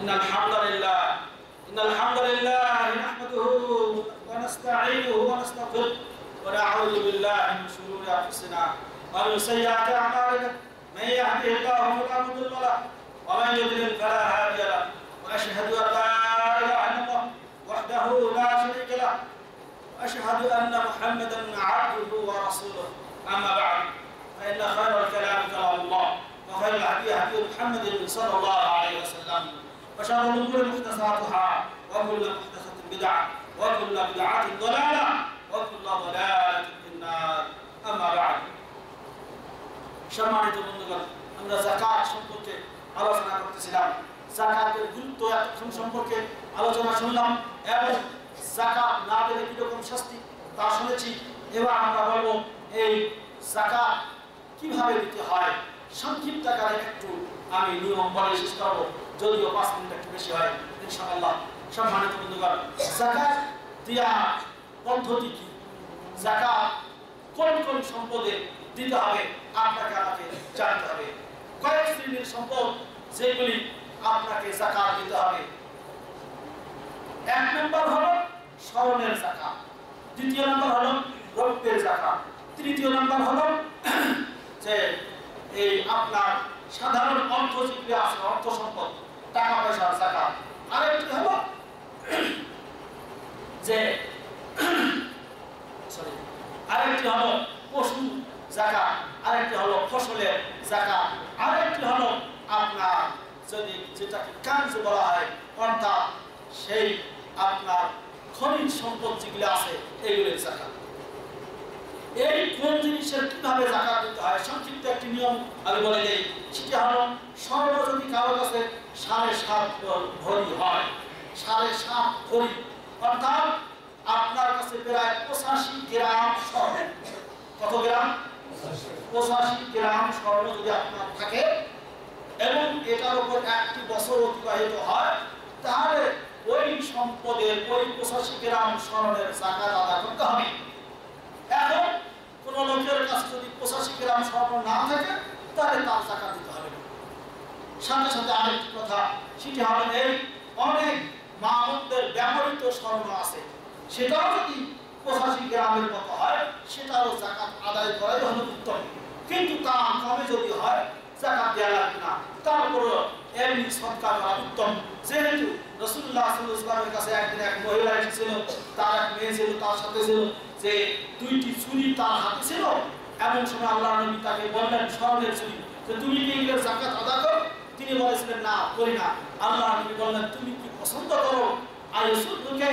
إن الحمد لله نحمده ونستعينه ونستغفره ونعوذ بالله من شرور أنفسنا ومن سيئات أعمالنا من يهده الله فلا مضل له ومن يضلل فلا هادي له وأشهد أن لا إله إلا الله وحده لا شريك له وأشهد أن محمدا عبده ورسوله أما بعد فإن خير الكلام كلام الله وخير الهدي هدي محمد صلى الله عليه وسلم وشر الأمور محدثاتها وكل محدثة بدعة وكل بدعة ضلالة وكل ضلالة في النار أما بعد সম্মানিত বন্ধুগণ আমরা যাকাত সম্পর্কে আলোচনা করতেছিলাম যাকাতের গুরুত্ব সম্পর্কে আলোচনা শুনলাম এবং যাকাত না দিলে কি রকম শাস্তি তা শুনেছি এবার আমরা বলবো এই যাকাত কিভাবে দিতে হয় সংক্ষিপ্ত আকারে একটু আমি নিয়ম বলে শেষ করব যদিও 5 মিনিট একটু বেশি হয় ইনশাআল্লাহ সম্মানিত বন্ধুগণ যাকাত দেওয়ার পদ্ধতি কি যাকাত কোন কোন সম্পদে দিতে হবে আপনাকে আমাকে জানতে হবে কয়েক শ্রেণীর সম্পদ যেগুলি আপনাকে যাকাত দিতে হবে এক নম্বর হলো স্বর্ণের যাকাত দ্বিতীয় নম্বর হলো রৌপ্যের যাকাত তৃতীয় নম্বর হলো যে এই আপনার সাধারণ অর্থ যেগুলি আছে অর্থ সম্পদ টাকা পয়সার যাকাত আরেকটি হলো যে আরেকটি হলো পশু যাকাত আরেকটি হলো ফসলের যাকাত আরেকটি হলো আপনার যদি যেটাকে কাঞ্জ বলা হয় অর্থাৎ সেই আপনার খনিজ সম্পদ যেগুলো আছে এইগুলোর যাকাত এই কোন জিনিসের কিভাবে যাকাত দিতে হয় সংক্ষিপ্ত একটি নিয়ম আমি বলে দেই সেটা হলো স্বর্ণ যদি কারো কাছে 7.5 ভরি হয় 7.5 ভরি অর্থাৎ আপনার কাছে প্রায় 85 গ্রাম স্বর্ণ কত গ্রাম 85 গ্রাম স্বর্ণ যদি আপনার থাকে এবং এটার উপর একটি বছর অতিবাহিত হয় তাহলে ওই সম্পদের ওই 85 গ্রাম স্বর্ণের যাকাত আদায় করতে হবে এখন কোন লোকের কাছে যদি 85 গ্রাম স্বর্ণ না থাকে তাহলে তার যাকাত দিতে হবে না সাথে সাথে আরেকটি কথা সেটি হলো এই অনেক মাহমুদের ব্যবহৃত স্বর্ণ আছে সেটাও যদি 85 গ্রামের মতো হয় সেটারও যাকাত আদায় করাই হলো উত্তম কিন্তু তা কমে যদি হয় যাকাত দেওয়া লাগবে না তারপরও এমনি সদকা করা উত্তম যেহেতু রাসূলুল্লাহ সাল্লাল্লাহু আলাইহি ওয়াসাল্লামের কাছে একদিন এক মহিলা এসেছিল তার এক মেয়ে ছিল তার সাথে ছিল যে 2টি চুড়ি তার হাতে ছিল এমন সময় আল্লাহর নবী তাকে বললেন স্বর্ণের চুড়ি যে তুমি কি এর যাকাত আদায় করো তিনি বলেছিলেন না করি না আল্লাহর নবী বললেন তুমি কি পছন্দ করো আয়াসুদকে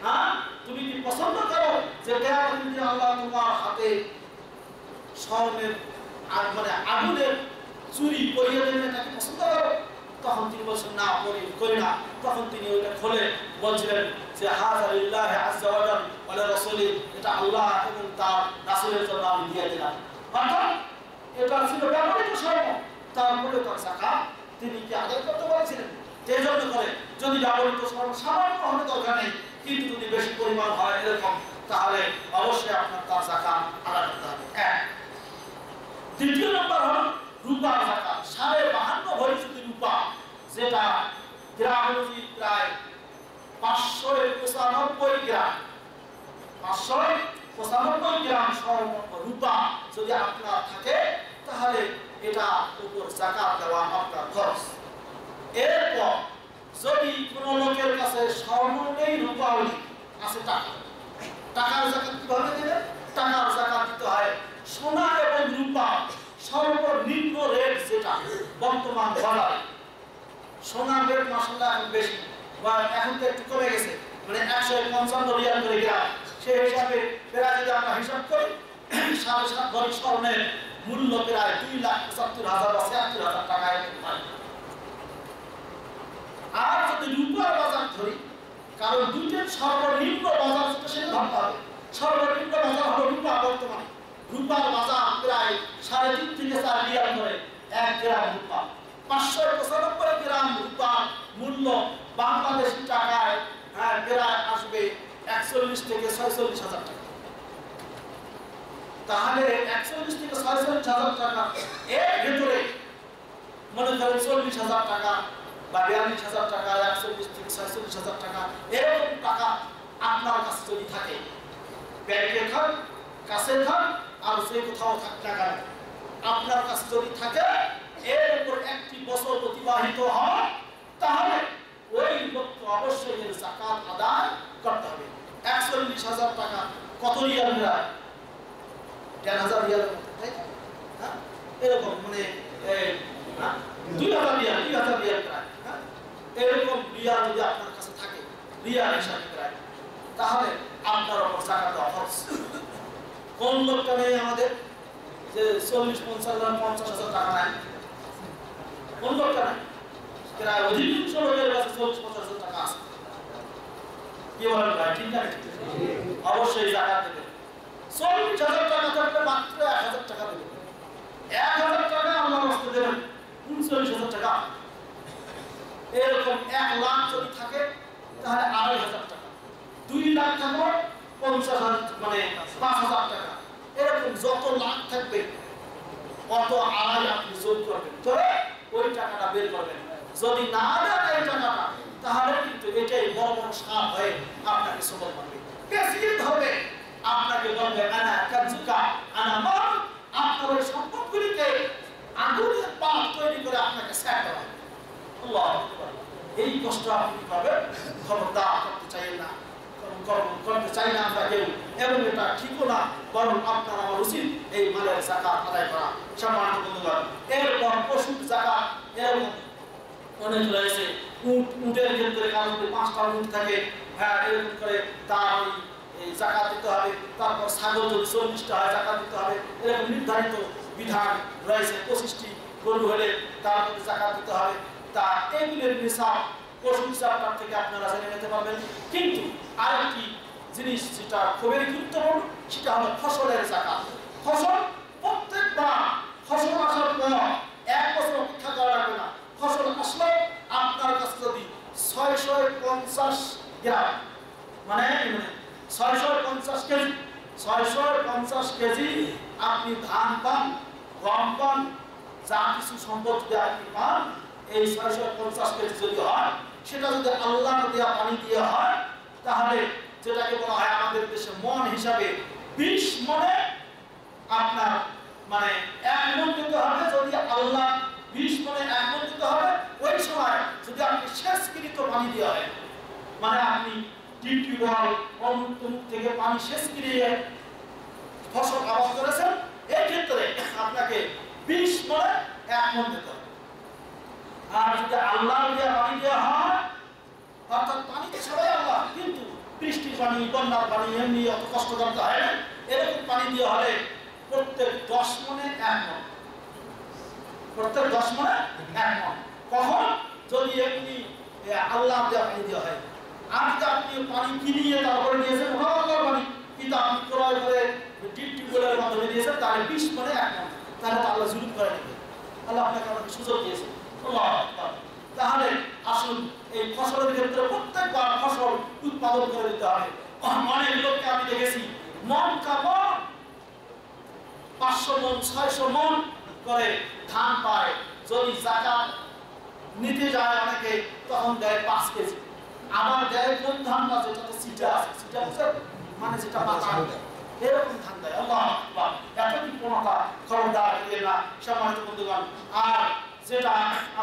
হ্যাঁ তুমি কি পছন্দ করো যে কিয়ামতের দিনে আল্লাহ তোমার হাতে স্বর্ণের আর মানে আগুনের চুরি পরিয়ে দেবেন নাকি পছন্দ করো তখন তিনি বলছেন না করি না তখন তিনি ওইটা খুলে বলছিলেন যে হাযা লিল্লাহি আযজা ওয়া জাল ওয়া রাসূলি এটা আল্লাহ এবং তার রাসূলের জন্য আমি দিয়ে দিলাম অর্থাৎ এটা ছিল ব্যবহৃত স্বর্ণ তারপরে তার যাকাত তিনি কি আদায় করতে বলেছিলেন এই জন্য করে যদি ব্যবহৃত স্বর্ণ সামান্য হলে দরকার নেই কিন্তু যদি বেশি পরিমাণ হয় এরকম তাহলে অবশ্যই আপনার তার যাকাত আদায় করতে হবে এক দ্বিতীয় নম্বর হলো রূপার যাকাত 52 ভরি যদি রূপা যেটা গ্রাম অনুযায়ী প্রায় 595 গ্রাম 595 গ্রাম স্বর্ণ রূপা যদি আপনার থাকে তাহলে এটা উপর যাকাত দেওয়া আপনার খরচ এরপর যদি কোনো লোকের কাছে স্বর্ণ নেই রূপাও নেই আছে টাকার যাকাত কিভাবে দেবে টাকার যাকাত দিতে হয় সোনা এবং রূপা সর্বনিম্ন রেট যেটা বর্তমান বাজারে সোনার রেট মাশাআল্লাহ এখন বেশি বা এখন তো একটু কমে গেছে মানে 155 রিয়াল করে গ্রাম সেই হিসাবে প্রায় যদি আমরা হিসাব করি 7.5 ভরি স্বর্ণের মূল্য প্রায় 2,75,000 বা 76,000 টাকা এরকম হয় আর যদি রূপার বাজার ধরি কারণ দুইটার সর্বনিম্ন বাজার সেটা ধরতে হবে সর্বনিম্ন বাজার হলো রূপা বর্তমানে রূপার বাজার প্রায় 3.5 থেকে 4 রিয়াল করে 1 গ্রাম রূপা 595 গ্রাম রূপা মূল্য বাংলাদেশি টাকায় প্রায় আসবে 41 থেকে 46,000 টাকা তাহলে 41 থেকে 46,000 টাকা এর ভিতরে মনে করেন 40,000 টাকা বা 42,000 টাকা, 41 থেকে 46,000 টাকা, এরকম টাকা আপনার কাছে যদি থাকে, ব্যাংকে থাক, কাছে থাক, আর যে কোথাও থাক না কেন, আপনার কাছে যদি থাকে, এর উপর একটি বছর অতিবাহিত হয়, তাহলে ওই লোককে অবশ্যই এর যাকাত আদায় করতে হবে। 41,000 টাকা কত রিয়াল প্রায়? 10,000 রিয়াল, তাই না? এরকম মানে 2,000 রিয়াল প্রায়। এরকম রিয়াল যদি আপনার কাছে থাকে, রিয়াল হিসাবে প্রায়, তাহলে আপনার উপর যাকাত দেওয়া ফরজ। কোন লোকটা নেই আমাদের যে 40-50,000 টাকা নেয়? কোন লোকটা নেই? প্রায় অধিকাংশ লোকের কাছে 40-50,000 টাকা আছে। কি বলেন ভাই, ঠিক না? অবশ্যই যাকাত দেবে। 40,000 টাকা থাকলে মাত্র 1,000 টাকা দেবে। 1,000 টাকা আল্লাহর রাস্তায় দেবেন, 39,000 টাকা। এরকম 1 লাখ যদি থাকে তাহলে 2,500 টাকা। 2 লাখ থাকলে 50,000 মানে 5,000 টাকা। এরকম যত লাখ থাকবে কত আড়াই আপনি যোগ করবেন, ধরে ওই টাকাটা বের করবেন। যদি না দেন এই টাকাটা, তাহলে কিন্তু এটাই বড় বড় সাপ হয়ে আপনাকে সবল করবে, প্রেসিডেন্ট হবে, আপনাকে বলবে আনা কাজুকা আনা মাল। আপনার ওই সম্পদগুলিকে আগুনের পাত তৈরি করে আপনাকে সেট করা হবে। আল্লাহু আকবার। এই কষ্ট আপনি পাবেন, খবরদার করতে চাই না, করতে চাই না আমরা কেউ, এবং এটা ঠিকও না, বরং আপনার আমার উচিত এই মালের যাকাত আদায় করা। সম্মানিত বন্ধুগণ, এরপর পশুর যাকাত এরকম অনেক রয়েছে। উটের ক্ষেত্রে কারণ 5টা উট থাকে, হ্যাঁ, এরকম করে তার ওই যাকাত দিতে হবে। তারপর ছাগল যদি 40টা হয় যাকাত দিতে হবে। এরকম নির্ধারিত বিধান রয়েছে। 25টি গরু হলে তার মধ্যে যাকাত দিতে হবে। তা এগুলির নিসাব পশুর হিসাবটার থেকে আপনারা জেনে নিতে পারবেন। কিন্তু আরেকটি জিনিস যেটা খুবই গুরুত্বপূর্ণ, সেটা হলো ফসলের যাকাত। ফসল প্রত্যেকবার ফসল আসার পর 1 বছর অপেক্ষা করা লাগবে না। ফসল আসলে আপনার কাছে যদি 650 গ্রাম মানে 650 কেজি 650 কেজি আপনি ধান পান, গম পান, যা কিছু সম্পদ যদি আপনি পান, এই 650 কেজি যদি হয়, সেটা যদি আল্লাহর দেয়া পানি দিয়ে হয়, তাহলে যেটাকে বলা হয় আমাদের দেশে মন হিসাবে 20 মনে আপনার মানে 1 মন দিতে হবে। যদি আল্লাহ 20 মনে 1 মন দিতে হবে, ওই সময় যদি আপনি সেচকৃত পানি দিয়ে হয়, মানে আপনি টিউবওয়েল অমুক থেকে পানি সেচ করিয়ে ফসল আবাদ করেছেন, এই ক্ষেত্রে আপনাকে 20 মনে 1 মন দিতে হবে। আর যদি আল্লাহর দেয়া পানি দেওয়া হয়, অর্থাৎ পানি তো সবাই আল্লাহ, কিন্তু বৃষ্টির পানি, বন্যার পানি এমনি অত কষ্ট করতে হয় না, এরকম পানি দেওয়া হলে প্রত্যেক 10 মনে 1 মন, প্রত্যেক 10 মনে 1 মন। কখন? যদি এমনি আল্লাহ দেওয়া পানি দেওয়া হয়। আর যদি আপনি পানি কিনিয়ে তারপরে নিয়েছেন, ওটা আল্লাহর পানি, কিন্তু আপনি ক্রয় করে টিউবওয়েলের মাধ্যমে দিয়েছেন, তাহলে 20 মনে 1 মন, তাহলে তো আল্লাহ জুলুম করে নেবে। আল্লাহ আপনাকে আমাকে সুযোগ দিয়েছে। তাহলে আসুন এই ফসলের ক্ষেত্রে প্রত্যেকবার ফসল উৎপাদন করে দিতে হবে। অনেক লোককে আমি দেখেছি মন কাপড় 500 মন 600 মন করে ধান পায়। যদি যাকাত নিতে যায় অনেকে, তখন দেয় 5 কেজি। আবার দেয় কোন ধানটা যেটাতে সিটা আছে, সিটা মানে যেটা পাতা, এরকম ধান দেয়। আল্লাহু আকবার। এত কি কোনটা খবরদার হইবে না সম্মানিত বন্ধুগণ। আর যেটা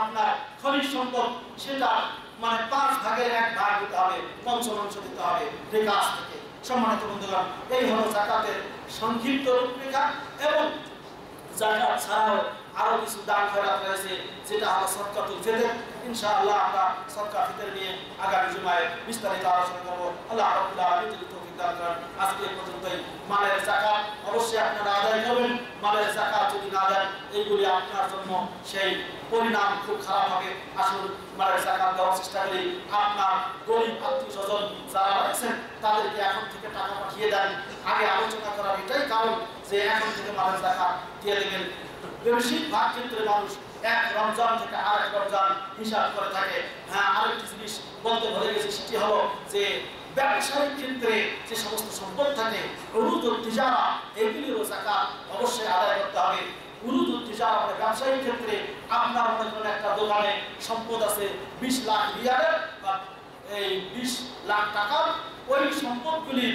আপনার খনিজ সম্পদ, সেটা মানে 5 ভাগের 1 ভাগ দিতে হবে, পঞ্চমাংশ দিতে হবে রেখাস থেকে। সম্মানিত বন্ধুগণ, এই হলো যাকাতের সংক্ষিপ্ত রূপরেখা। এবং যাকাত ছাড়াও আরো কিছু দান খয়রাত রয়েছে, যেটা হলো সদকাতুল ফিতর। ইনশাআল্লাহ আমরা সদকাতুল ফিতর নিয়ে আগামী জুমায় বিস্তারিত আলোচনা করব। আল্লাহ রাব্বুল আলামিন তৌফিক দান করেন। আজকে এই পর্যন্তই। মালের যাকাত অবশ্যই আপনারা আদায় করবেন। মালের যাকাত যদি না দেন, এইগুলি আপনার জন্য সেই পরিণাম খুব খারাপ হবে। আসুন মালের যাকাত দেওয়ার চেষ্টা করি। আপনার গরিব আত্মীয়স্বজন যারা আছেন, তাদেরকে এখন থেকে টাকা পাঠিয়ে দেন। আগে আলোচনা করার এটাই কারণ যে এখন থেকে মালের যাকাত দিয়ে দেবেন। বেশিরভাগ ক্ষেত্রে মানুষ 1 রমজান থেকে আরেক রমজান হিসাব করে থাকে। হ্যাঁ, আরেকটি জিনিস বলতে ভুলে গেছি, সেটি হলো যে ব্যবসায়িক ক্ষেত্রে যে সমস্ত সম্পদ থাকে, উরুদ ও তিজারা, এগুলিরও যাকাত অবশ্যই আদায় করতে হবে। উরুদ ও তিজারা মানে ব্যবসায়িক ক্ষেত্রে আপনার মনে করেন একটা দোকানে সম্পদ আছে 20 লাখ রিয়ালের বা এই 20 লাখ টাকার, ওই সম্পদগুলি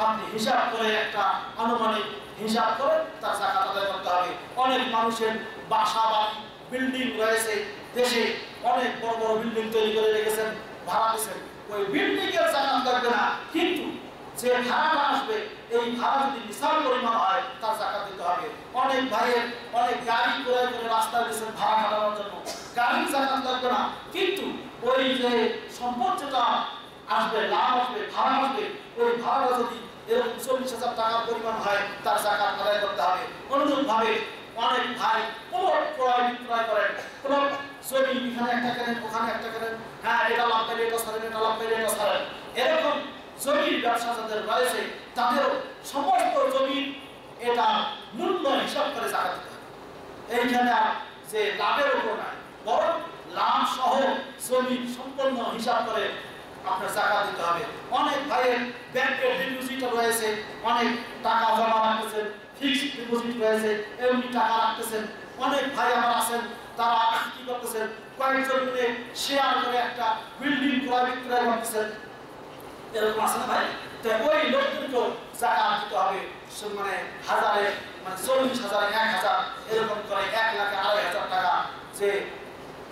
আপনি হিসাব করে একটা আনুমানিক হিসাব করে তার যাকাত আদায় করতে হবে। অনেক মানুষের বাসা বাড়ি বিল্ডিং রয়েছে, দেশে অনেক বড় বড় বিল্ডিং তৈরি করে রেখেছেন, ভাড়া দিচ্ছেন, ওই বিল্ডিং এর যাকাত লাগবে না, কিন্তু যে ভাড়াটা আসবে এই ভাড়া যদি বিশাল পরিমাণ হয় তার যাকাত দিতে হবে। অনেক ভাইয়ের অনেক গাড়ি ক্রয় করে রাস্তায় দিচ্ছেন ভাড়া খাটানোর জন্য, গাড়ির যাকাত লাগবে না, কিন্তু ওই যে সম্পদ যেটা আসবে, লাভ আসবে, ভাড়া আসবে, ওই ভাড়াটা যদি এরকম 40,000 টাকার পরিমাণ হয় তার যাকাত আদায় করতে হবে। অনুরূপভাবে অনেক ভাই প্লট ক্রয় বিক্রয় করেন, প্লট জমি এখানে একটা কেনেন ওখানে একটা কেনেন, হ্যাঁ এটা লাভ পেলে এটা ছাড়েন, এটা লাভ পেলে এটা ছাড়েন, এরকম জমির ব্যবসা যাদের রয়েছে তাদেরও সমস্ত জমির এটা মূল্য হিসাব করে যাকাত দিতে হবে। এইখানে যে লাভের উপর নাই, বরং লাভ সহ জমির সম্পূর্ণ হিসাব করে আপনার যাকাত দিতে হবে। অনেক ভাইয়ের ব্যাংকের ডিপোজিট রয়েছে, অনেক টাকা জমা রাখতেছেন, ফিক্সড ডিপোজিট রয়েছে, এমনি টাকা রাখতেছেন। অনেক ভাই আমার আছেন, তারা কি করতেছেন, কয়েকজন মিলে শেয়ার করে একটা বিল্ডিং ক্রয় বিক্রয় করতেছেন, এরকম আছে না ভাই? তো ওই লোকদেরকেও যাকাত দিতে হবে, মানে হাজারে, মানে 40,000 1,000 এরকম করে 1 লাখ 2,500 টাকা যে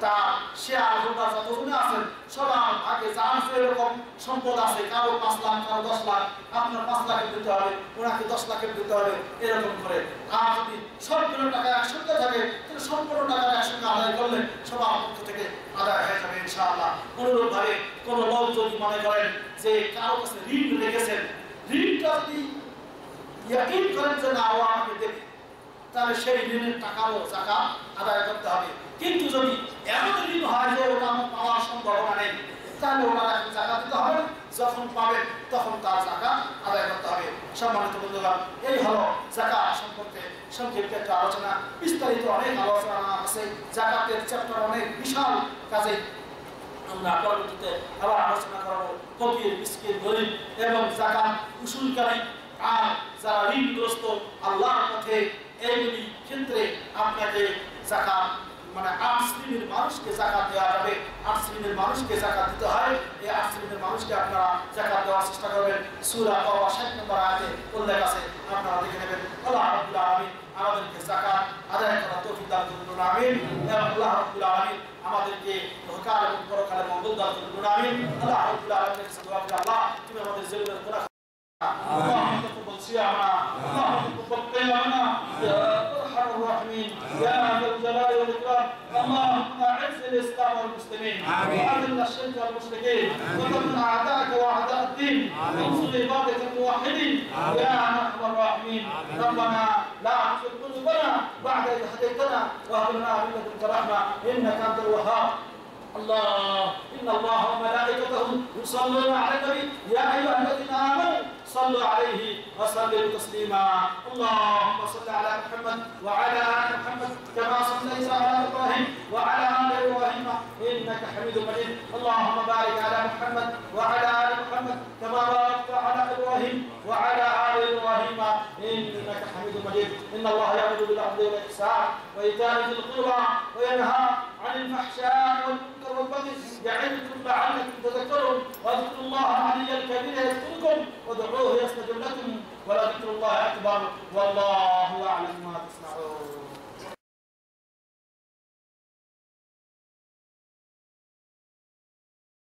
তা শেয়ার হোল্ডার যতজনে আছেন সবার ভাগে যার এরকম সম্পদ আছে, কারো 5 লাখ কারো 10 লাখ, আপনার 5 লাখের দিতে হবে, ওনাকে 10 লাখের দিতে হবে, এরকম করে। আর যদি সবগুলো টাকা একসঙ্গে থাকে তাহলে সম্পূর্ণ টাকা একসঙ্গে আদায় করলে সবার পক্ষ থেকে আদায় হয়ে যাবে ইনশাআল্লাহ। অনুরূপভাবে কোনো লোক যদি মনে করেন যে কারো কাছে ঋণ রেখেছেন, ঋণটা যদি ইয়াকিন করেন যে না ও আমাকে দেবে, তাহলে সেই ঋণের টাকারও যাকাত আদায় করতে হবে। কিন্তু যদি এমন ঋণ হয় যে ওটা আমার পাওয়ার সম্ভাবনা নেই, তাহলে ওনার এখন যাকাত দিতে হবে, যখন পাবেন তখন তার যাকাত আদায় করতে হবে। সম্মানিত বন্ধুগণ, এই হলো যাকাত সম্পর্কে সংক্ষিপ্ত একটা আলোচনা। বিস্তারিত অনেক আলোচনা আছে, যাকাতের চ্যাপ্টার অনেক বিশাল, কাজে আমরা পরবর্তীতে আবার আলোচনা করবো ফকির, মিসকিন, গরিব এবং যাকাত উসুলকারী আর যারা ঋণগ্রস্ত আল্লাহর পথে, এইগুলি ক্ষেত্রে আপনাকে যাকাত মানে 8 শ্রেণীর মানুষকে যাকাত দেওয়া যাবে। 8 শ্রেণীর মানুষকে যাকাত দিতে হয়। এই 8 শ্রেণীর মানুষকে আপনারা যাকাত দেওয়ার চেষ্টা করবেন। সূরা তাওবা 60 নম্বর আয়াতে উল্লেখ আছে, আপনারা দেখে নেবেন। আল্লাহ রাব্বুল আলামিন আমাদেরকে যাকাত আদায় করার তৌফিক দান করুন, আমিন। আল্লাহ রাব্বুল আলামিন আমাদেরকে ইহকাল এবং পরকালে মঙ্গল দান করুন, আমিন। আল্লাহ রাব্বুল আলামিনের কাছে দোয়া করি, আল্লাহ তুমি আমাদের জীবনের গুনাহ اللهم تقبل صيامنا، اللهم تقبل قيامنا يا ارحم الراحمين يا ذا الجلال والاكرام. اللهم اعز الاسلام والمسلمين واذل الشرك والمشركين ودمر اعداءك واعداء الدين وانصر عبادك الموحدين يا ارحم الراحمين. ربنا لا تزغ قلوبنا بعد إذ هديتنا وهب لنا من لدنك رحمة انك انت الوهاب. إن الله وملائكته يصلون على النبي يا أيها الذين آمنوا صلوا عليه وسلموا تسليما. اللهم صل على محمد وعلى آل محمد كما صليت على إبراهيم وعلى آل إبراهيم إنك حميد مجيد. اللهم بارك على محمد وعلى آل محمد كما باركت على إبراهيم وعلى آل إبراهيم إنك حميد مجيد. إن الله يأمر بالعدل والإحسان وإيتاء ذي القربى وينهى عن الفحشاء والمنكر والبغي يعظكم لعلكم تذكرون. واذكروا الله العلي الكبير يذكركم وادعوه يستجب لكم ولذكر الله أكبر والله يعلم ما تصنعون.